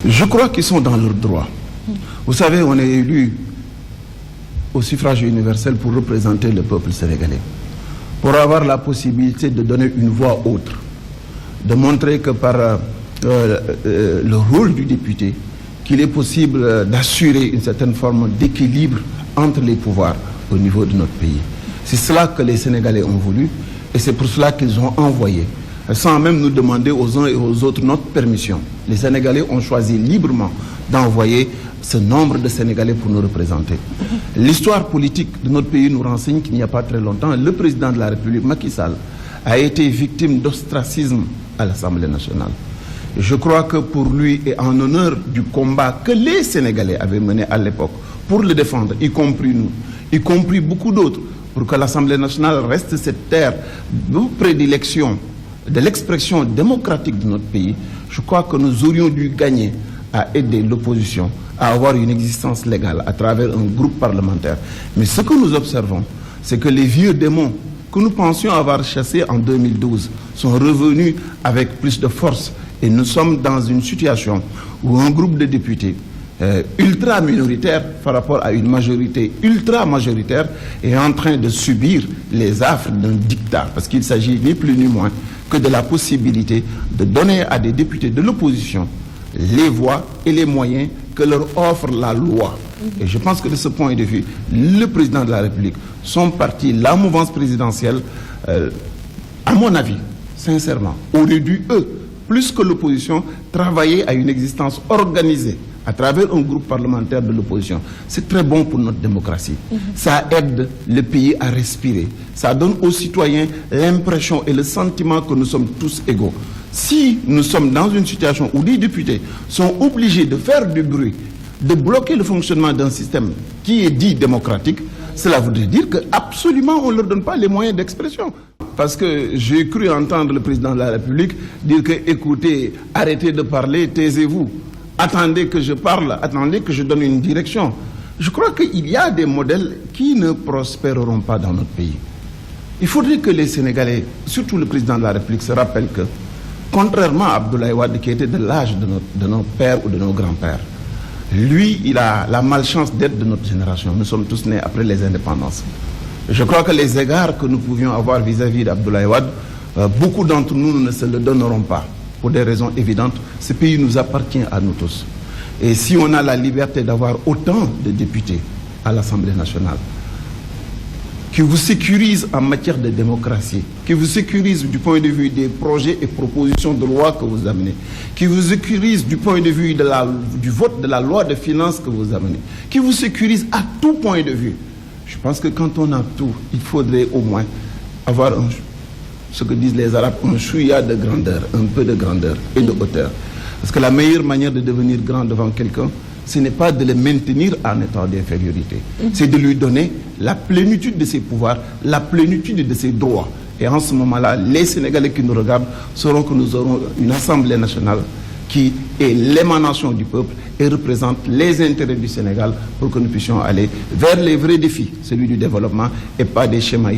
Je crois qu'ils sont dans leurs droits. Vous savez, on est élu au suffrage universel pour représenter le peuple sénégalais, pour avoir la possibilité de donner une voix autre, de montrer que par le rôle du député, qu'il est possible d'assurer une certaine forme d'équilibre entre les pouvoirs au niveau de notre pays. C'est cela que les Sénégalais ont voulu et c'est pour cela qu'ils ont envoyé, sans même nous demander aux uns et aux autres notre permission. Les Sénégalais ont choisi librement d'envoyer ce nombre de Sénégalais pour nous représenter. L'histoire politique de notre pays nous renseigne qu'il n'y a pas très longtemps, le président de la République, Macky Sall, a été victime d'ostracisme à l'Assemblée nationale. Je crois que pour lui et en honneur du combat que les Sénégalais avaient mené à l'époque pour le défendre, y compris nous, y compris beaucoup d'autres, pour que l'Assemblée nationale reste cette terre de prédilection de l'expression démocratique de notre pays, je crois que nous aurions dû gagner à aider l'opposition à avoir une existence légale à travers un groupe parlementaire. Mais ce que nous observons, c'est que les vieux démons que nous pensions avoir chassés en 2012 sont revenus avec plus de force. Et nous sommes dans une situation où un groupe de députés ultra minoritaire par rapport à une majorité ultra majoritaire est en train de subir les affres d'un dictat. Parce qu'il s'agit ni plus ni moins que de la possibilité de donner à des députés de l'opposition les voies et les moyens que leur offre la loi. Et je pense que de ce point de vue, le président de la République, son parti, la mouvance présidentielle, à mon avis, sincèrement, aurait dû, eux, plus que l'opposition, travailler à une existence organisée à travers un groupe parlementaire de l'opposition. C'est très bon pour notre démocratie. Ça aide le pays à respirer. Ça donne aux citoyens l'impression et le sentiment que nous sommes tous égaux. Si nous sommes dans une situation où les députés sont obligés de faire du bruit, de bloquer le fonctionnement d'un système qui est dit démocratique, cela voudrait dire qu'absolument on ne leur donne pas les moyens d'expression. Parce que j'ai cru entendre le président de la République dire que, écoutez, arrêtez de parler, taisez-vous. Attendez que je parle, attendez que je donne une direction. Je crois qu'il y a des modèles qui ne prospéreront pas dans notre pays. Il faudrait que les Sénégalais, surtout le président de la République, se rappellent que, contrairement à Abdoulaye Wade, qui était de l'âge de nos pères ou de nos grands-pères, lui, il a la malchance d'être de notre génération. Nous sommes tous nés après les indépendances. Je crois que les égards que nous pouvions avoir vis-à-vis d'Abdoulaye Wade, beaucoup d'entre nous ne se le donneront pas. Pour des raisons évidentes, ce pays nous appartient à nous tous. Et si on a la liberté d'avoir autant de députés à l'Assemblée nationale, qui vous sécurisent en matière de démocratie, qui vous sécurisent du point de vue des projets et propositions de loi que vous amenez, qui vous sécurisent du point de vue du vote de la loi de finances que vous amenez, qui vous sécurisent à tout point de vue. Je pense que quand on a tout, il faudrait au moins avoir ce que disent les Arabes, un chouïa de grandeur, un peu de grandeur et de hauteur. Parce que la meilleure manière de devenir grand devant quelqu'un, ce n'est pas de le maintenir en état d'infériorité. C'est de lui donner la plénitude de ses pouvoirs, la plénitude de ses droits. Et en ce moment-là, les Sénégalais qui nous regardent sauront que nous aurons une Assemblée nationale qui est l'émanation du peuple et représente les intérêts du Sénégal pour que nous puissions aller vers les vrais défis, celui du développement et pas des schémas